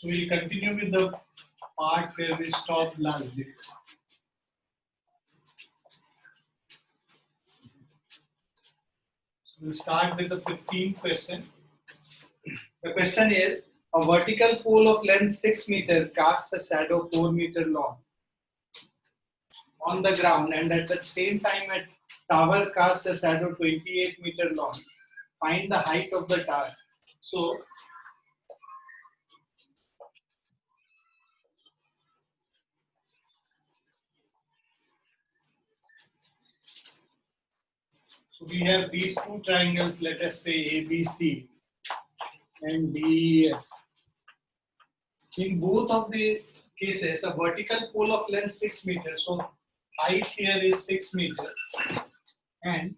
So we'll continue with the part where we stopped last day. So we'll start with the 15th question. The question is, a vertical pole of length 6 meter casts a shadow 4 meter long on the ground, and at the same time a tower casts a shadow 28 meter long. Find the height of the tower. So we have these two triangles, let us say ABC and DEF. In both of the cases, a vertical pole of length 6 meters. So height here is 6 meters and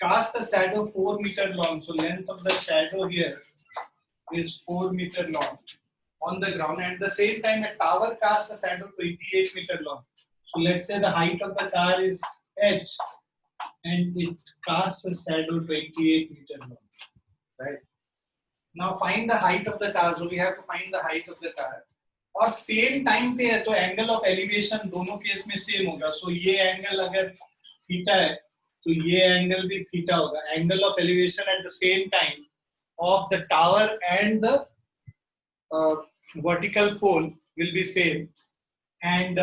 cast a shadow 4 meter long. So length of the shadow here is 4 meter long on the ground. And at the same time, a tower casts a shadow 28 meter long. So let's say the height of the tower is h and it casts a shadow 28 meter long. Right. Now find the height of the tower. So we have to find the height of the tower. और same time पे है तो angle of elevation दोनों case में same होगा. सो ये angle अगर theta है तो ये एंगल भी थीटा होगा. Angle of elevation at the same time of the tower and the vertical pole will be same, and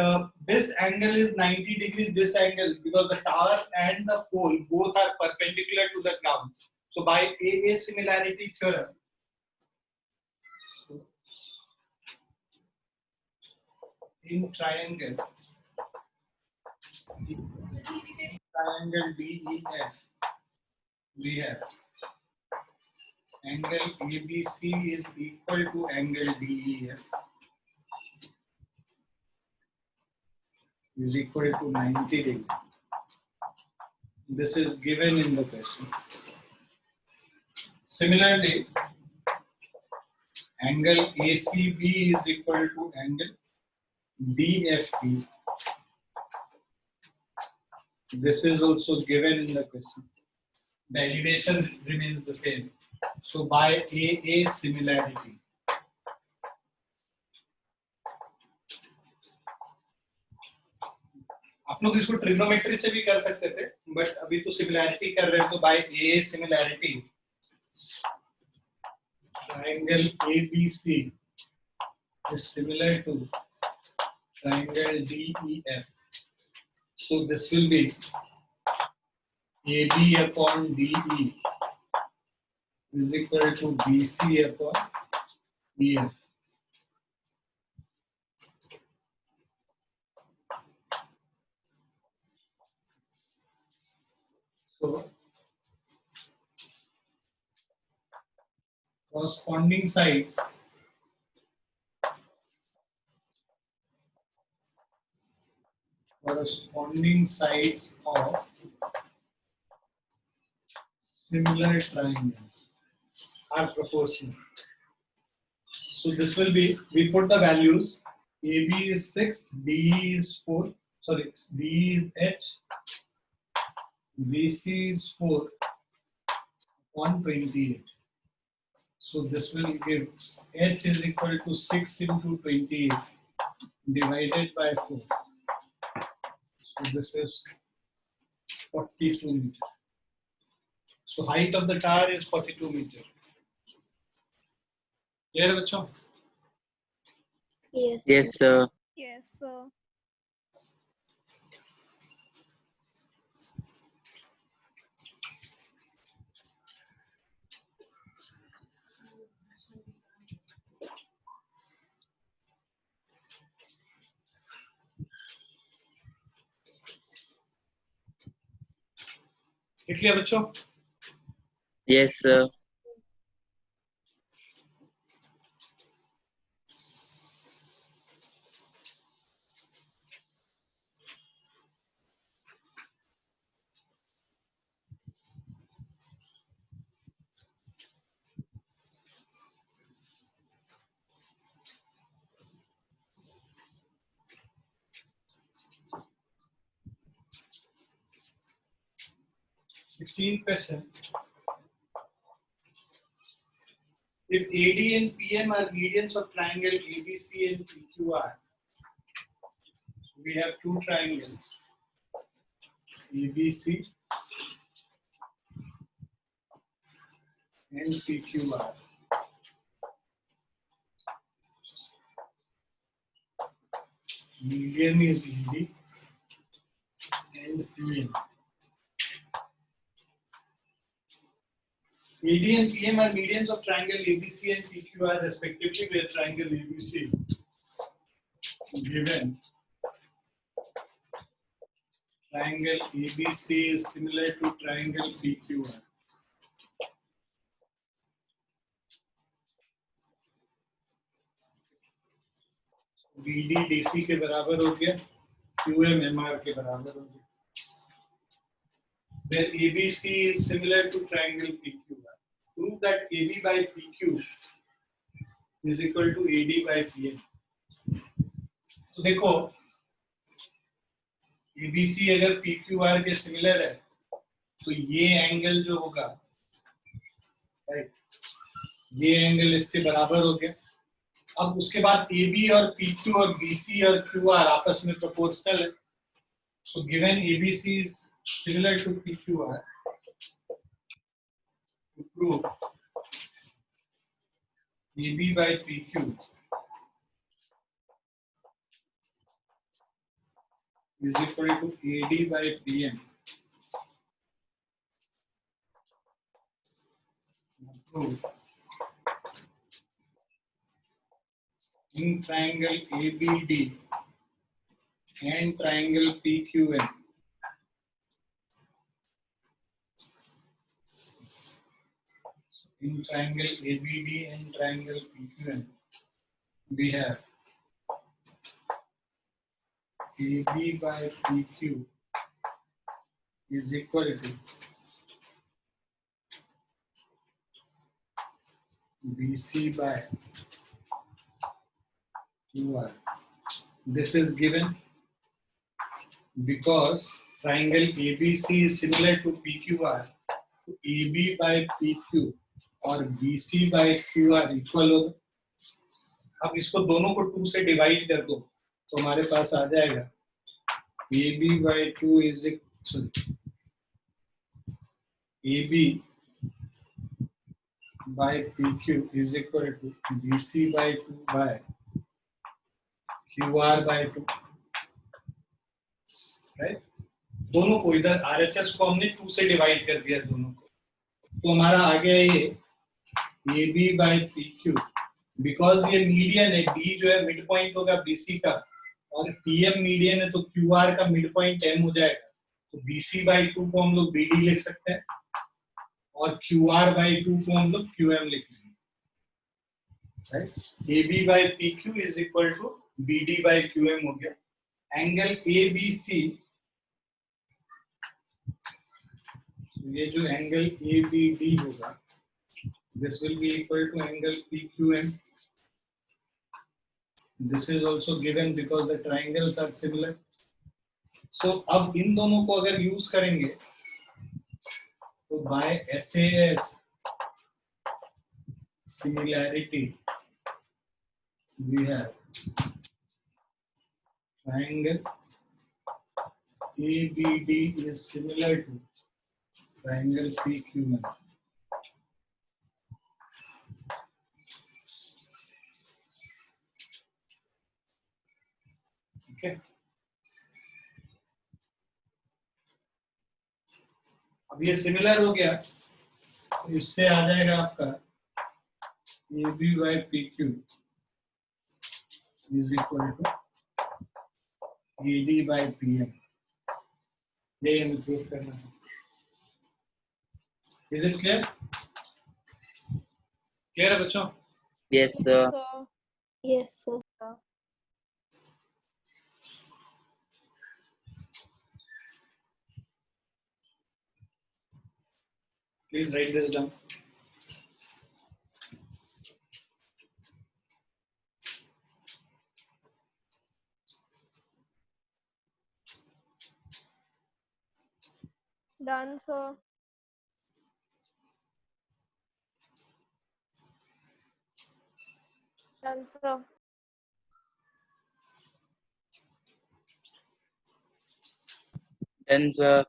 this angle is 90 degrees, this angle, because the tower and the pole both are perpendicular to the ground. So by AA similarity theorem, in triangle DEF, we have angle ABC is equal to angle DEF is equal to 90 degrees. This is given in the question. Similarly, angle ACB is equal to angle DFB. This is also given in the question. The elevation remains the same. So by AA similarity, आप लोग इसको trigonometry से भी कर सकते थे, but अभी तो सिमिलैरिटी कर रहे हैं, तो bye AA similarity, triangle ABC is similar to triangle DEF. So this will be AB upon DE is equal to BC upon EF. So corresponding sides of similar triangles are proportional. So this will be, we put the values, AB is 6, DE is 4, sorry, DE is H, BC is 4 upon 28. So this will give H is equal to 6 into 28 divided by 4. So this is 42 meters. So height of the tower is 42 meters. Clear, बच्चों? Yes. Yes, sir. Yes, sir. Clear, बच्चों? Yes, sir. Question. If AD and PM are medians of triangle ABC and PQR, we have two triangles, ABC and PQR. Median is AD and PM. AD and PM are medians of triangle ABC and PQR respectively, where triangle ABC given triangle ABC is similar to triangle PQR. BD DC के बराबर हो गया, QM MR के बराबर हो गया. Where ABC is similar to triangle PQR. Prove that AB by PQ is equal to AD by PM. तो देखो ABC अगर PQR के सिमिलर है तो ये एंगल जो होगा, राइट, ये एंगल इसके बराबर हो गया. अब उसके बाद AB और PQ और BC और QR आपस में प्रोपोर्शनल है. So given ABC is similar to PQR, to prove AB by PQ is equal to AD by PM. Prove in triangle ABD and triangle PQM in triangle ABD and triangle PQM we have AB by PQ is equal to BC by QR. This is given because triangle ABC is similar to PQR. तो AB by PQ और BC by QR equal होगा. अब इसको दोनों को 2 से divide कर दो तो हमारे पास आ जाएगा AB by 2 is AB by PQ is equal to BC by 2 by QR by 2. Right, दोनों को इधर RHS को हमने 2 से डिवाइड कर दिया दोनों को, तो हमारा आ गया ये AB by PQ. बिकॉज ये मीडियन है, D जो है मिड पॉइंट होगा BC का और PM मीडियन है तो QR का मिड पॉइंट M हो जाएगा. तो BC by 2 को हम लोग BD लिख सकते हैं और QR by 2 को हम लोग QM लिख सकते हैं. Right, AB by PQ is equal to BD by QM हो गया. एंगल ABC, ये जो एंगल ABD होगा, this will be equal to angle PQM. This is also given because the triangles are similar. So अब इन दोनों को अगर use करेंगे तो by SAS similarity we have triangle ABD is similar to triangle PQM. Okay. अब ये similar हो गया तो इससे आ जाएगा आपका AB by PQ is equal to AD by PM. ये हमें प्रूव करना है. Is it clear? Clear है बच्चों? Yes, sir. Yes, sir. Please write this down. Done, sir. Done, sir. Done, sir.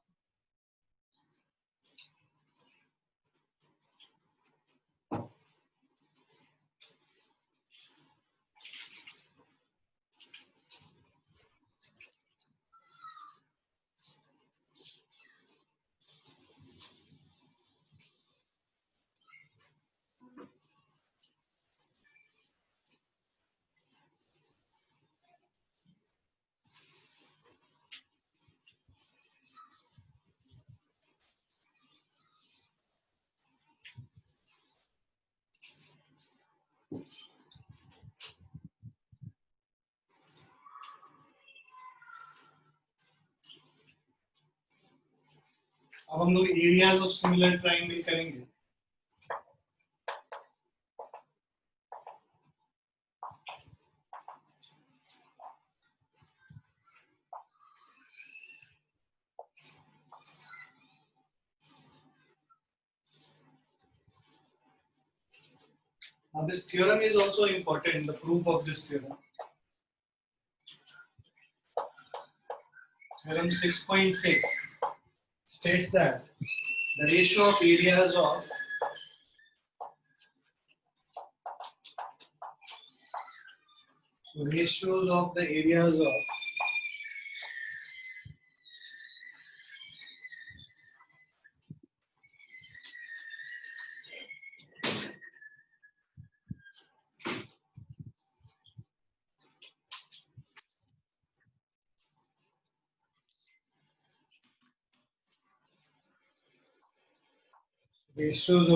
अब हम लोग एरियाज ऑफ सिमिलर ट्राइंगल करेंगे. Now this theorem is also important, the proof of this theorem. Theorem 6.6 states that the ratio of areas of ratios of the areas of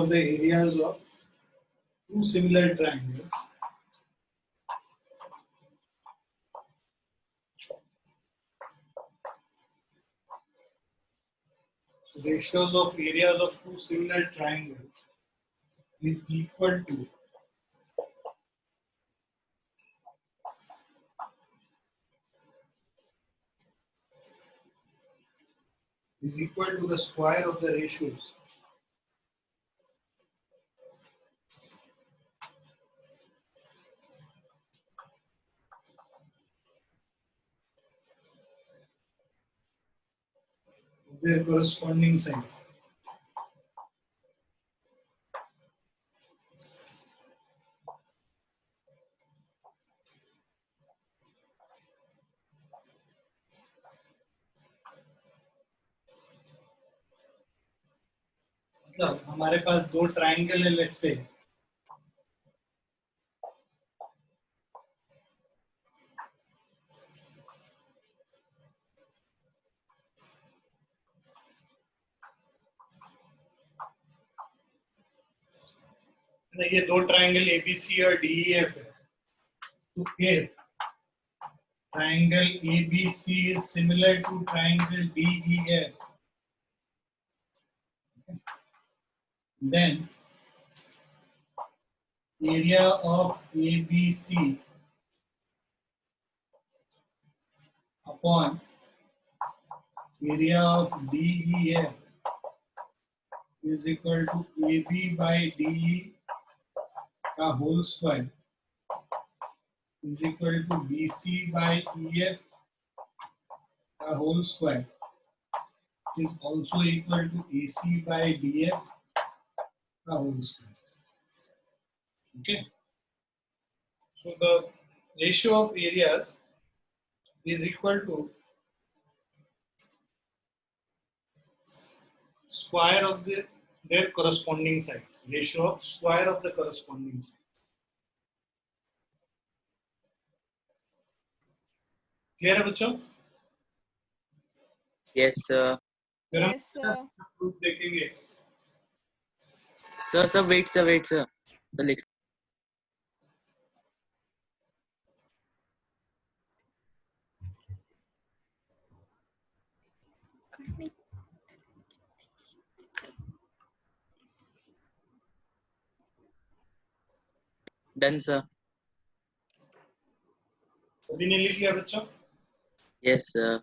the areas of two similar triangles ratios of areas of two similar triangles is equal to the square of the ratios of their corresponding side. मतलब हमारे पास दो triangle है, let's say ये दो triangle ABC और DEF है. तो फिर triangle ABC is similar to triangle DEF, then area of ABC upon area of DEF is equal to AB by DE का whole square is equal to BC by EF का whole square is also equal to AC by DF का whole square. Okay. So the ratio of areas is equal to square of their corresponding sides. Ratio of square of the corresponding sides. Clear है बच्चों? Yes, sir. फिर हम Yes, sir. proof देखेंगे. Sir, wait, sir. Sir, लिख. Done, sir. सभी ने लिख लिया बच्चों? Yes, sir.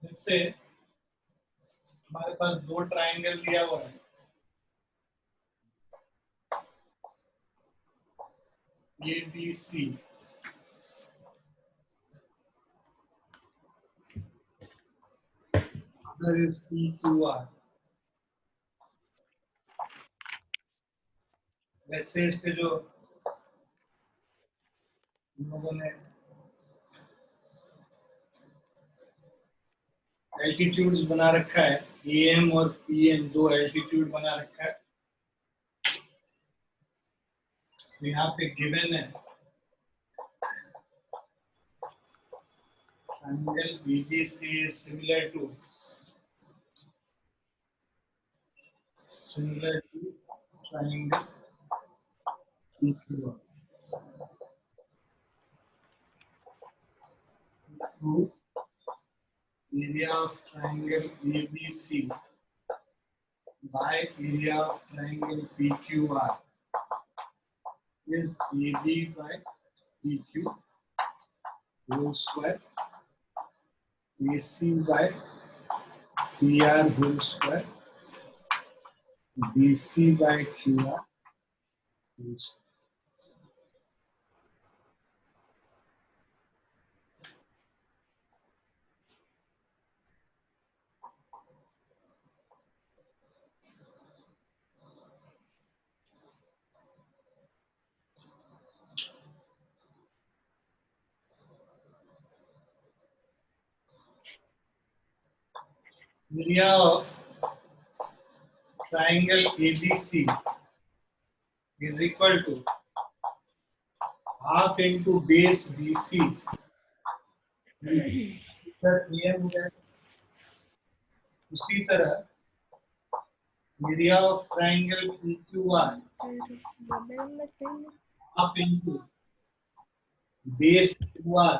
लेट्स से हमारे पास दो ट्राइंगल दिया हुआ है, ABC, other is PQR. Let's say इस पे जो हम लोगों ने एल्टीट्यूड्स बना रखा है, AM और PM दो एल्टीट्यूड बना रखा है। तो यहाँ पे गिवन है triangle ABC is similar to triangle PQR. Prove area of triangle ABC by area of triangle PQR is AB by PQ whole square, AC by PR whole square, BC by QR whole square. Area of triangle ABC is equal to half into base BC AM हो जाएगा। उसी तरह area of triangle PQR half into base QR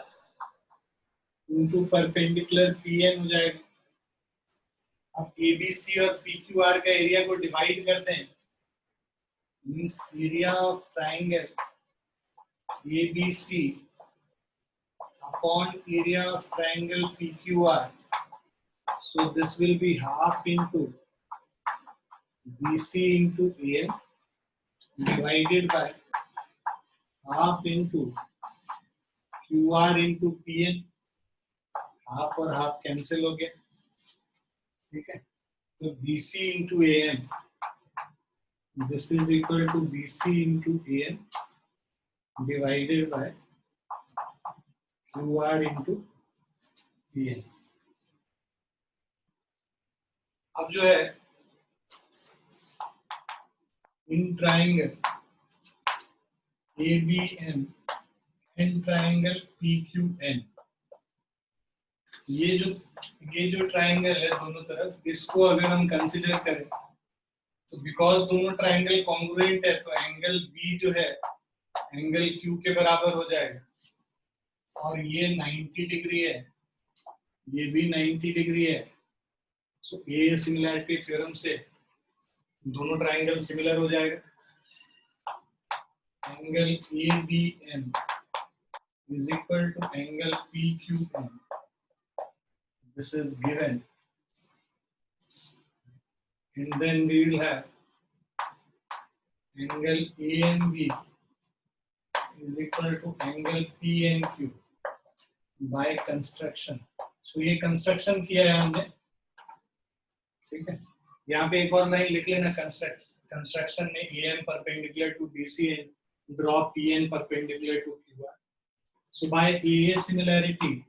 into perpendicular PN हो जाएगा। अब ABC और PQR का area को डिवाइड करते हैं, means area of triangle ABC upon area of triangle PQR. So this will be half into BC into AM divided by half into QR into PN. Half और half cancel हो गया, ठीक है। तो BC into AM, this is equal to BC into AM divided by QR into PN. अब जो है in triangle ABM and triangle PQN, ये जो ट्राइंगल है दोनों तरफ, इसको अगर हम कंसिडर करें तो बिकॉज दोनों ट्राइंगल कॉन्ग्रुएंट है तो एंगल B जो है एंगल Q के बराबर हो जाएगा, और ये 90 डिग्री है, ये भी 90 डिग्री है। सो ए सिमिलैरिटी थ्योरम से दोनों ट्राइंगल सिमिलर हो जाएगा। Angle ABM is equal to angle PQM. This is given, and then we will have angle ANB is equal to angle PNQ by construction. So ये construction किया है हमने, ठीक है। यहाँ पे एक और लाइन लिख लेना, कंस्ट्रक्शन में AM perpendicular to BC and draw PN perpendicular to QR. So by AA similarity,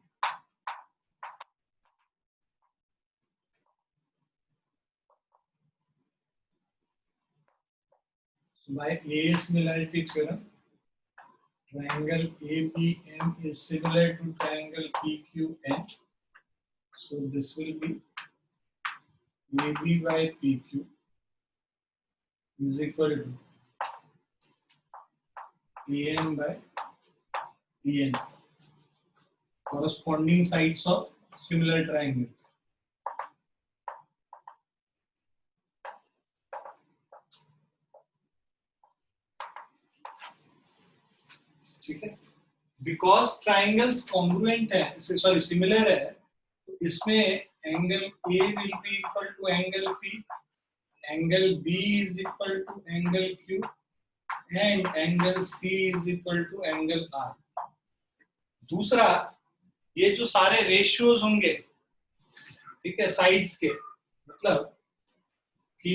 theorem, triangle ABM is similar to triangle PQN. So this will be AB by PQ is equal to AM by PN, corresponding sides of similar triangles. ठीक है, because triangles congruent है, sorry similar है, तो इसमें angle A will be equal to angle P, angle B is equal to angle Q and angle C is equal to angle R. दूसरा, ये जो सारे रेशियोज होंगे, ठीक है, साइड्स के, मतलब कि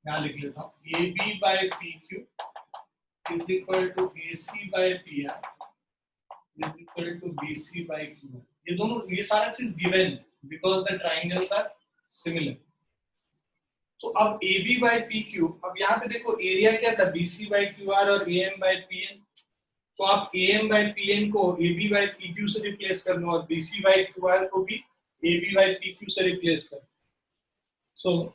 यहाँ लिख लेता हूँ, A B by P Q is equal to A C by P R is equal to B C by Q R. ये दोनों, ये सारा चीज गिवन है because the triangles are similar. तो अब A B by P Q, अब यहाँ पे देखो एरिया क्या था, B C by Q R और A M by P N. तो आप A M by P N को ए बी बाय पी क्यू से रिप्लेस करना और B C by Q R को भी A B by P Q से रिप्लेस करना। सो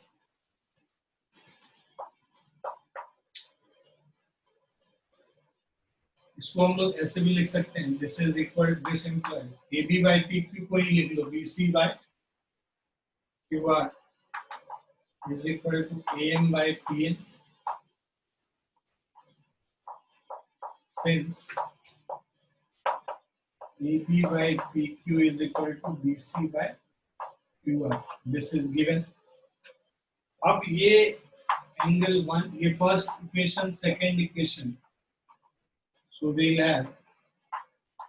इसको हम लोग ऐसे भी लिख सकते हैं, this is equal to this implies A B by P Q को ही लिख लो B C by Q R is equal to A M by P N, since AB by PQ is equal to BC by QR. This is given. अब ये angle 1, ये first equation, second equation. So we'll have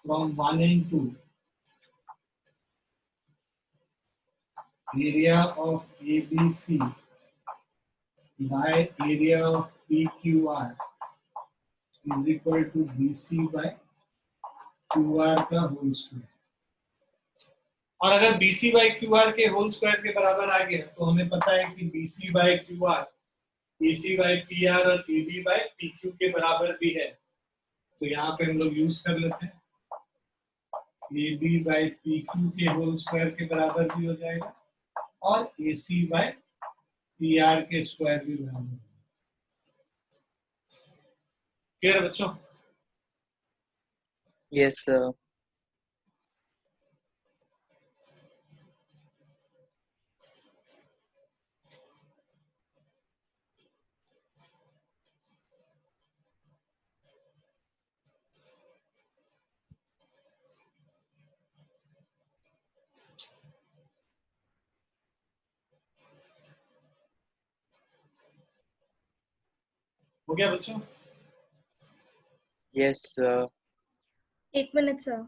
from 1 and 2 area of ABC by area of PQR is equal to BC by QR का whole square. और अगर BC by QR के whole square के बराबर आ गया तो हमें पता है कि BC by QR AC by PR और AB बाय PQ के बराबर भी है। तो यहाँ पे हम लोग यूज कर लेते हैं, AB बाय PQ के होल स्क्वायर के बराबर भी हो जाएगा और AC बाय PR के स्क्वायर भी बराबर। क्लियर बच्चों? Yes, sir. हो गया बच्चों? Yes, sir. 1 minute, sir.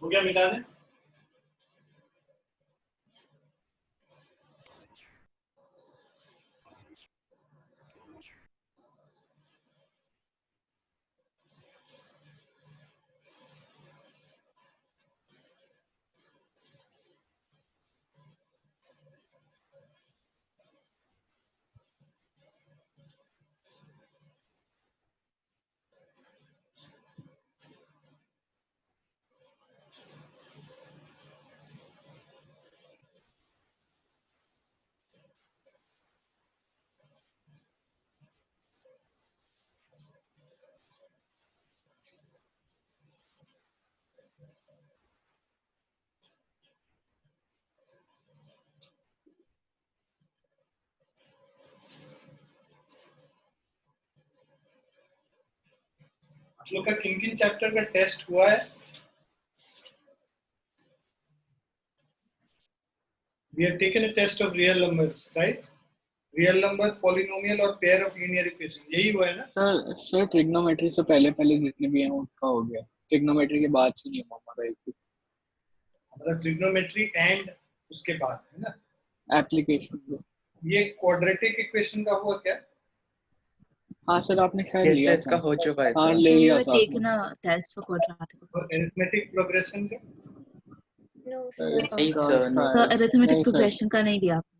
हो गया मिटा दे? आप लोग का किन-किन चैप्टर का टेस्ट हुआ है? We have taken a test of real numbers, right? Real number, polynomial और pair of linear equation, यही हुआ है ना? सर ट्रिग्नोमेट्री से पहले जितने भी हैं उनका हो गया, ट्रिग्नोमेट्री के बाद से नहीं हुआ हमारा एक हमारा ट्रिग्नोमेट्री एंड उसके बाद है ना? एप्लीकेशन। ये क्वाड्रेटिक इक्वेशन का हुआ क्या? हाँ सर आपने शायद yes लिया sir, इसका था। हो चुका है हाँ सर. ले Have you लिया ever था taken आपने। a test for quadratic और equation? अरिथमेटिक प्रोग्रेशन का? नो सर सर नहीं इसका sir, no So sir. शायद arithmetic नहीं सर। progression का नहीं दिया आपने.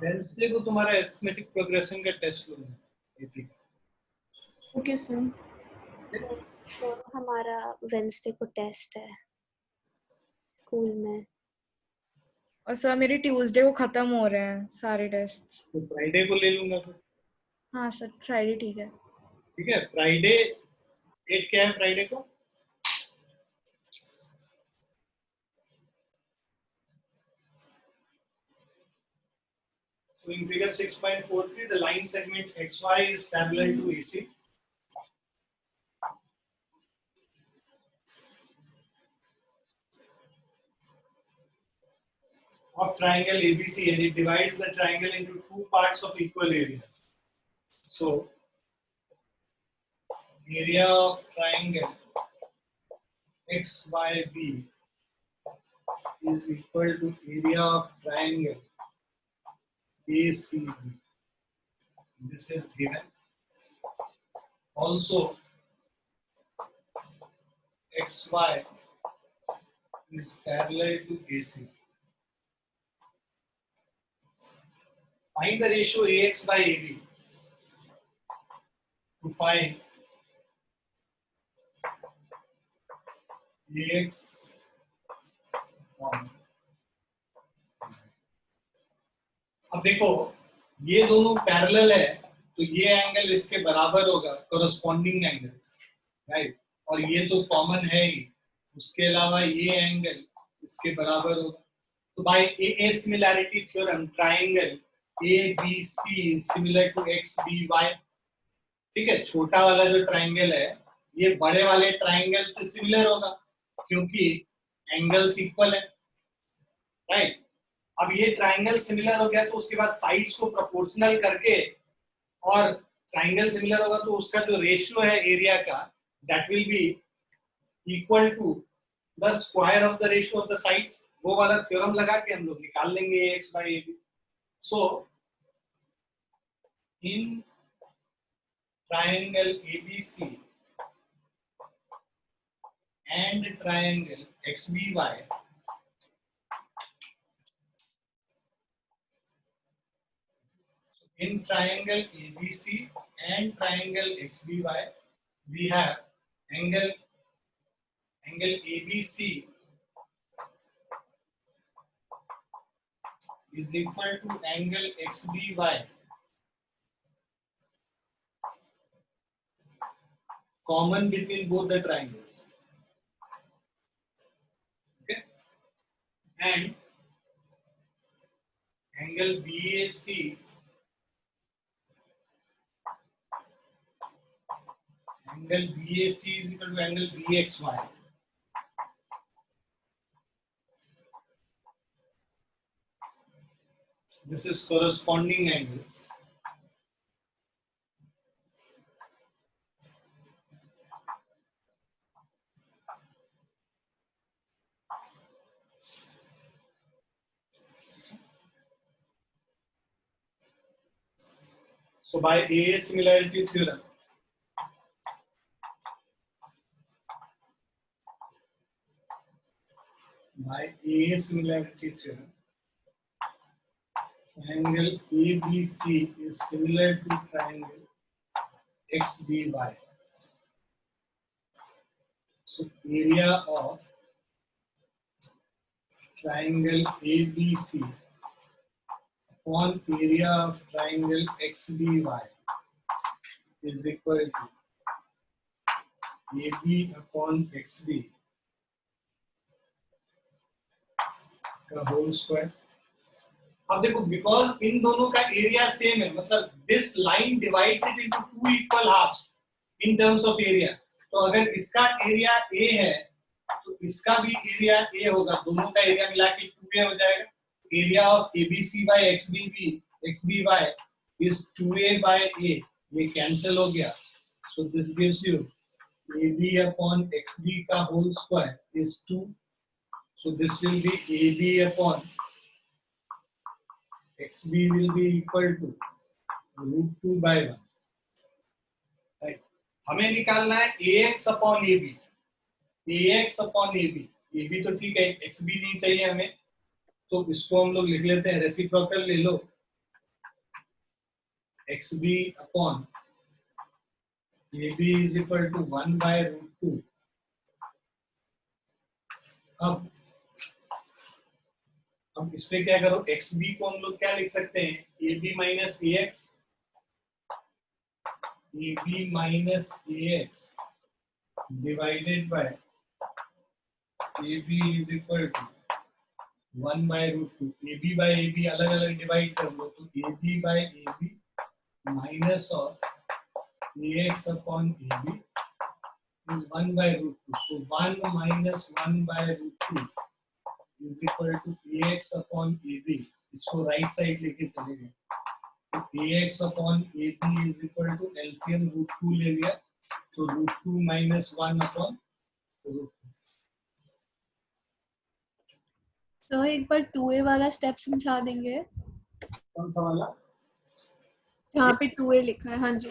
वेंसडे को तुम्हारा अरिथमेटिक प्रोग्रेशन का टेस्ट लूंगा एपी का। Okay sir. तो हमारा वेंसडे को टेस्ट है स्कूल में। और सर मेरी ट्यूसडे को खत्म हो रहे हैं सारे टेस्ट। तो फ्राइडे को ले लूंगा फिर। हाँ सर फ्राइडे ठीक है। ठीक है, फ्राइडे डेट क्या है फ्राइडे को? So in figure 6.43, the line segment XY is parallel to AC. Of triangle ABC, and it divides the triangle into two parts of equal areas. So area of triangle XYB is equal to area of triangle ACB. This is given. Also, XY is parallel to AC. Find the ratio AX by AB. To find AX on. अब देखो ये दोनों parallel है तो ये angle इसके बराबर होगा, कोरस्पॉन्डिंग एंगल्स, राइट? और ये तो कॉमन है ही, उसके अलावा ये एंगल इसके बराबर होगा। तो by A similarity theorem triangle ABC similar to XBY। ठीक है, छोटा वाला जो ट्राइंगल है ये बड़े वाले ट्राइंगल से सिमिलर होगा क्योंकि एंगल्स इक्वल है, राइट? अब ये ट्राइंगल सिमिलर हो गया तो उसके बाद साइड्स को प्रोपोर्शनल करके, और ट्राइंगल सिमिलर होगा तो उसका जो रेशियो है एरिया का that will be equal to the square of the ratio of the sides. वो वाला थ्योरम लगा के हम लोग निकाल लेंगे AX by AB। So in triangle ABC and triangle XBY, in triangle ABC and triangle XBY, we have angle ABC is equal to angle XBY common between both the triangles. Okay, and angle BAC is equal to angle BXY. This is corresponding angles. So by A similarity theorem, triangle ABC is similar to triangle XBY. So area of triangle ABC upon area of triangle XBY is equal to AB upon XB का whole square. अब देखो because in दोनों का area same है, मतलब this line divides it into two equal halves in terms of area. तो अगर इसका एरिया A है तो इसका भी एरिया A होगा, दोनों का एरिया मिला के 2A हो जाएगा। Area of ABC by XBY is 2A by A, ये कैंसिल हो गया। So this gives you AB upon XB का whole square is 2. So this will be AB upon XB will be equal to root 2 by 1. Right. हमें निकालना है AX upon AB. AX upon AB. AB तो ठीक है, XB नहीं चाहिए हमें, तो इसको हम लोग लिख लेते हैं, रेसिप्रोकल ले लो, XB upon AB is equal to 1 by root 2. अब हम इस पे क्या करो, XB को हम लोग क्या लिख सकते हैं, AB minus AX, AB minus AX divided by AB is equal to 1 by root 2. AB by AB अलग अलग डिवाइड कर लो, तो AB by AB minus of AX upon AB is 1 by root 2. So 1 minus 1 by root 2 is equal to AX upon AB. इसको right side लेके चलेंगे, तो AX upon AB is equal to LCM root 2 ले लिया, तो root 2 minus 1 upon root 2. तो एक बार 2a वाला स्टेप समझा देंगे, कौन सा वाला? जहाँ पे 2a लिखा है। हाँ जी,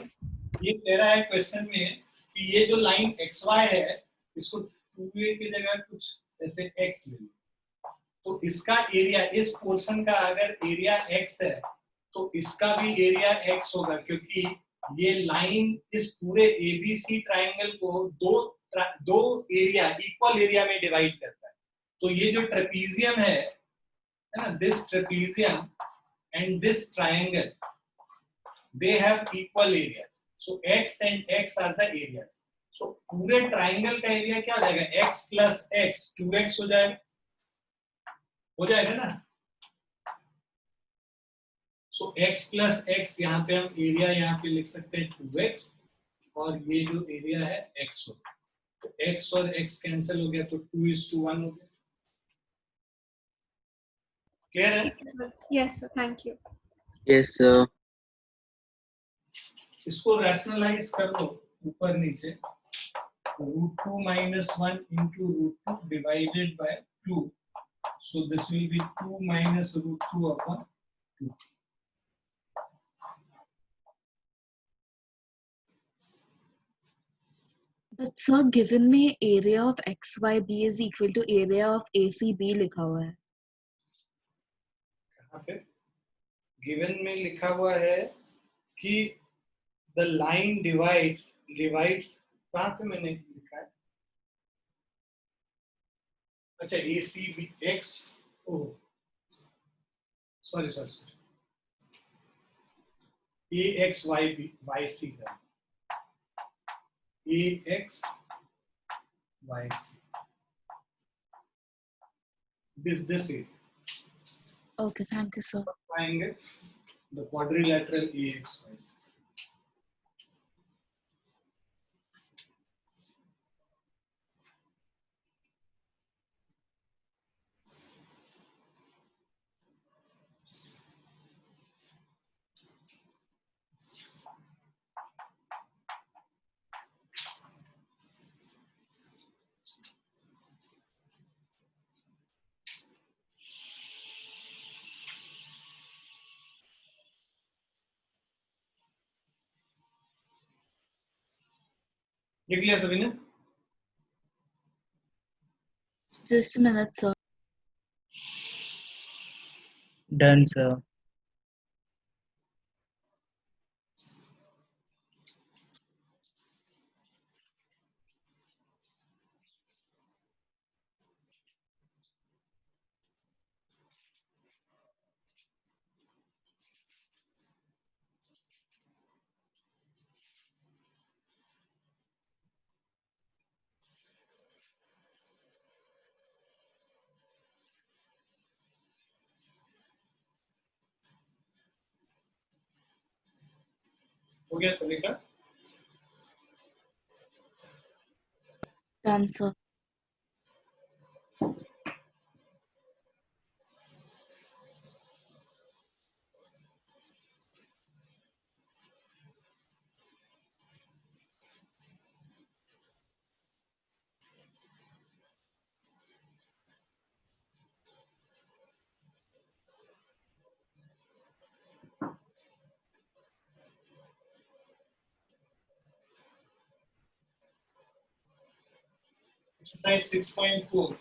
ये कह रहा है क्वेश्चन में कि ये जो लाइन XY है, इसको 2a की जगह कुछ ऐसे x ले लो, तो इसका एरिया, इस पोर्शन का अगर एरिया x है तो इसका भी एरिया x होगा, क्योंकि ये लाइन इस पूरे ABC ट्रायंगल को दो एरिया, इक्वल एरिया में डिवाइड करता है। तो ये जो ट्रेपीजियम है ना, this trapezium and this triangle, they have equal areas, so x and x are the areas. So पूरे ट्रायंगल का एरिया क्या हो जाएगा, x plus x 2x हो जाएगा ना। So x plus x यहाँ पे हम एरिया यहाँ पे लिख सकते हैं 2x, और ये जो एरिया है x हो, तो x और x कैंसिल हो गया, तो 2:1 हो गया। क्लियर है? Yes sir, thank you. Yes, sir. इसको रैशनलाइज कर लो ऊपर नीचे, root 2 minus 1 into root 2 divided by 2, so this will be 2 minus root 2 upon 2. But sir, given में area of XYB is equal to area of ACB लिखा हुआ है। यहाँ पे गिवन में लिखा हुआ है कि the line divides, कहाँ पे मैंने लिखा है, अच्छा ACB X, oh sorry AXYB YC था, AXYC, this is Okay, thank you sir. triangle, the quadrilateral AXYC. लिख लिया सभी ने? Just a minute sir. Done, sir. हो गया सभी का? Done sir. Exercise 6.4.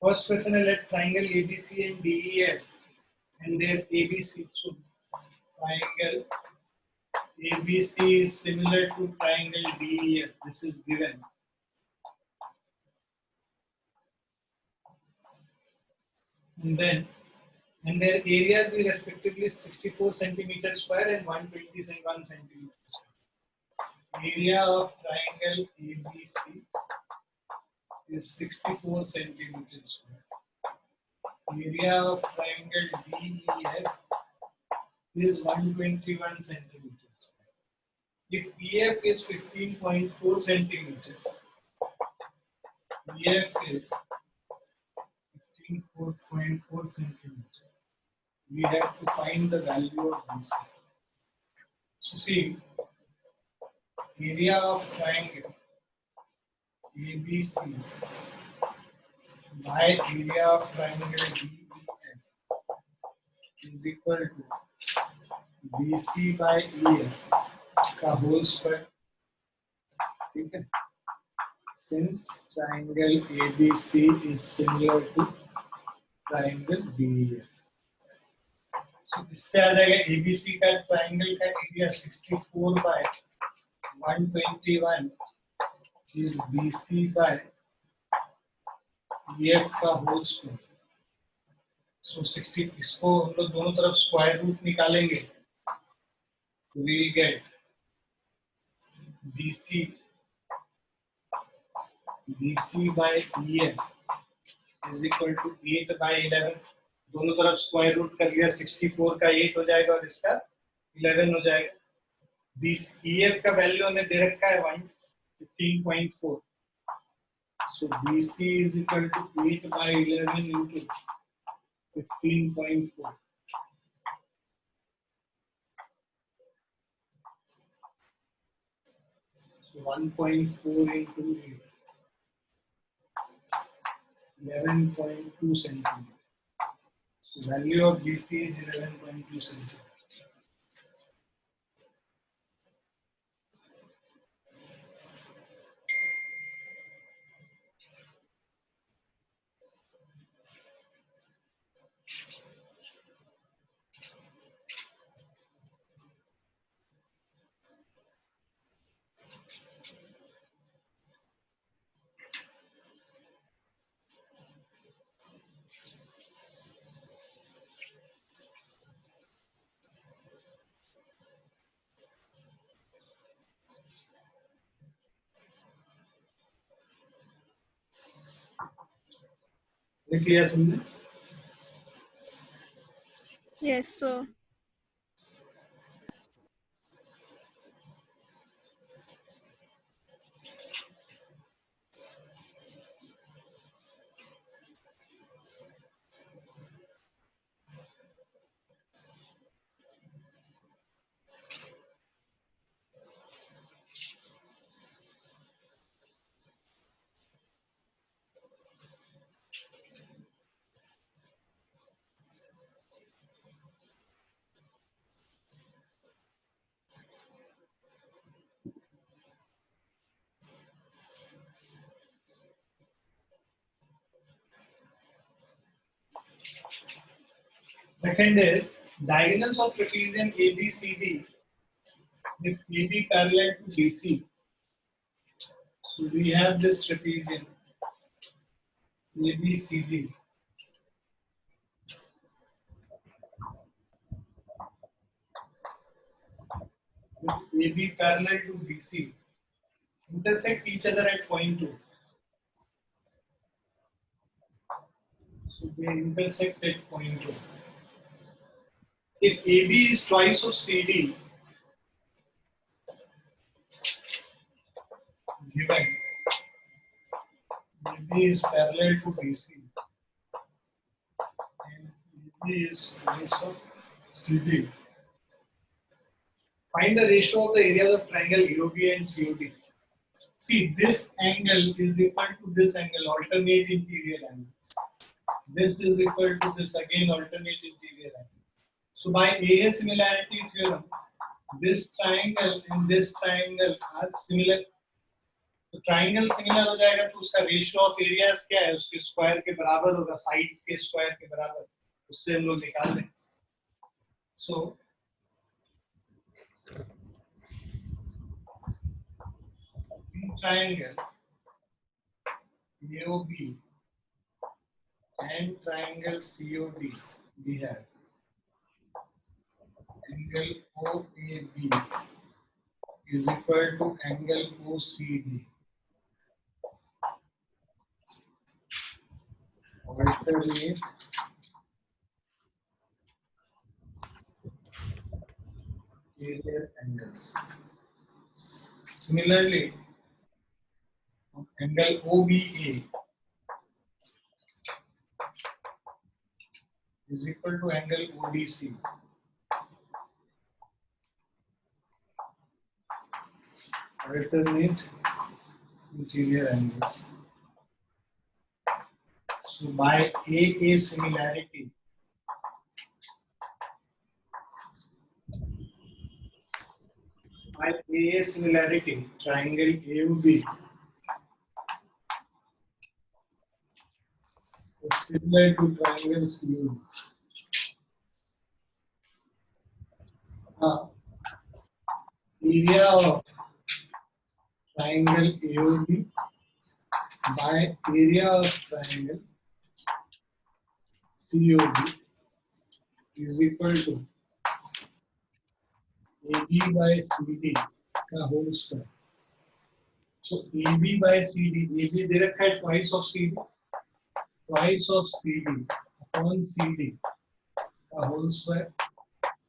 First question is let triangle ABC and DEF and their ABC. So triangle ABC is similar to triangle DEF. This is given. And then their areas be respectively 64 centimeters square and 121 centimeters square. Area of triangle ABC is 64 centimeters square. Area of triangle DEF is 121 centimeters square. If EF is 15.4 centimeters, EF is 15.4 centimeters. We have to find the value of BC. So see, area of triangle ABC by area of triangle DEF is equal to BC by EF का whole square. ठीक है? Since triangle ABC is similar to triangle DEF. So इससे आ जाएगा ABC का triangle का area 64 by 121 is BC by EF का whole square. So 60 इसको हम लोग दोनों तरफ स्क्वायर रूट निकालेंगे. We get BC by EF is equal to 8 by 11. दोनों तरफ स्क्वायर रूट कर लिया. 64 का 8 हो जाएगा और इसका 11 हो जाएगा. EF का वैल्यू हमें दे रखा है 15.4. So BC is equal to 8 by 11 into 15.4. So 1.4 into 8. 11.2 centimeters. So value of BC is 11.2 centimeters. लिख लिया समझे? Yes, sir. Second is diagonals of trapezium ABCD with AB parallel to BC. So we have this trapezium ABCD. With AB parallel to BC intersect each other at point 2. So they intersect at point 2. If AB is twice of CD, given AB is parallel to BC and AB is twice of CD, find the ratio of the areas of triangle AOB and COD. See, this angle is equal to this angle, alternate interior angles. This is equal to this again, alternate interior angle. So by A similarity theorem, this triangle and this triangle are similar. तो triangle similar हो जाएगा तो उसका ratio of areas क्या है, उसके square के बराबर होगा, साइड्स के स्क्वायर के बराबर, उससे हम लोग निकाल दें. सो triangle AOB and triangle COD, we have angle OAB is equal to angle OCD. Alternate area angles. Similarly, angle OBA is equal to angle ODC. Alternate interior angles. So by AA similarity, triangle AOB is similar to triangle COD. Area of triangle AOB by area of triangle COD is equal to AB by CD का whole square. So AB by CD, AB दे रखा है twice of CD upon CD का whole square.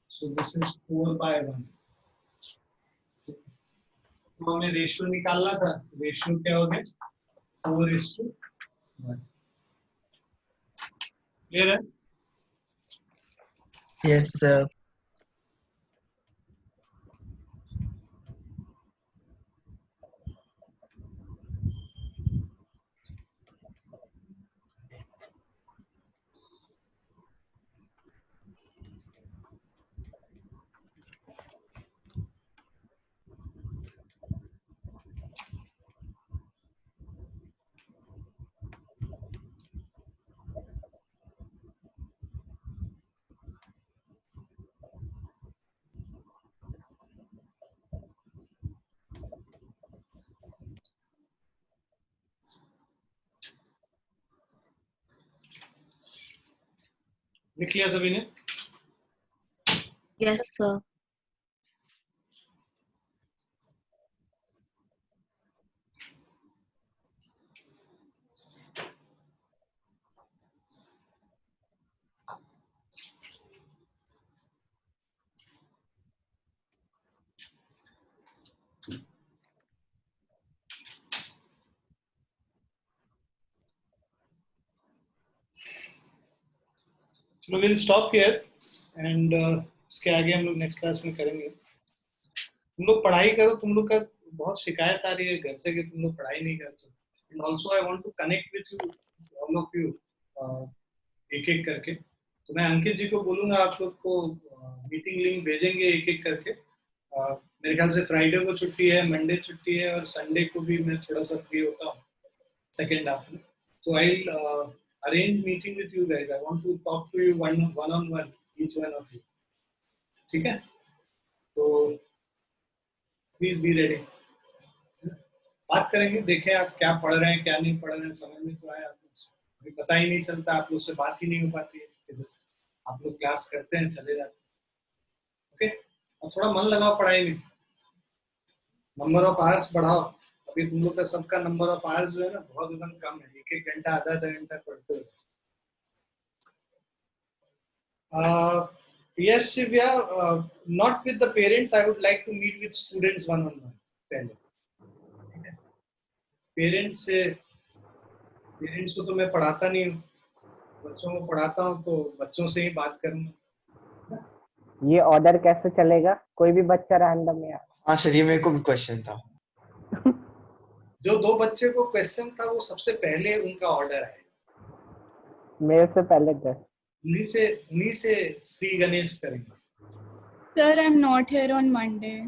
So this is 4 by 1. तो हमें ratio निकालना था, ratio क्या हो गया 4:1. क्लियर है? Yes, sir. लिख लिया सभी ने? Yes, sir. चलो we'll stop here and इसके आगे हम लोग नेक्स्ट क्लास में करेंगे. तुम लोग पढ़ाई करो, तुम लोग का बहुत शिकायत आ रही है घर से कि तुम लोग पढ़ाई नहीं करते. And also I want to connect with you all of you एक एक करके. तो मैं अंकित जी को बोलूंगा आप लोग को मीटिंग लिंक भेजेंगे एक एक करके. मेरे ख्याल से फ्राइडे को छुट्टी है, मंडे छुट्टी है और संडे को भी मैं थोड़ा सा फ्री होता हूँ सेकेंड हाफ में. तो आई arrange meeting with you guys. I want to talk to you one on one, each one of you. ठीक है? तो please be ready. बात करेंगे, देखें आप क्या पढ़ रहे हैं क्या नहीं पढ़ रहे हैं, समझ में तो आया आप लोग. अभी पता ही नहीं चलता, आप लोग से बात ही नहीं हो पाती है. आप लोग क्लास करते हैं चले जाते हैं. ओके, और थोड़ा मन लगाओ पढ़ाई में, नंबर ऑफ आवर्स बढ़ाओ. अभी तुम लोग का सबका नंबर ऑफ आवर्स जो है ना बहुत एकदम कम है, एक घंटा आधा घंटा पढ़ते हो. Yes, Shivya, not with the parents. I would like to meet with students one on one. पहले पेरेंट्स को तो मैं पढ़ाता नहीं हूँ, बच्चों को पढ़ाता हूँ, तो बच्चों से ही बात करूँगा. ये ऑर्डर कैसे चलेगा? कोई भी बच्चा रैंडम या? हाँ सर, ये मेरे को भी क्वेश्चन था. जो 2 बच्चे को क्वेश्चन था वो सबसे पहले उनका ऑर्डर है. मेरे से पहले 10. उन्हीं से श्री गणेश करेंगे. Sir, I'm not here on Monday.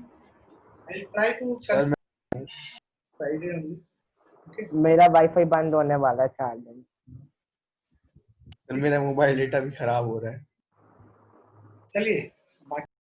I'll try to sir मैं Friday only. Okay. मेरा वाईफाई बंद होने वाला है 4 दिन। सर मेरा मोबाइल डेटा भी खराब हो रहा है। चलिए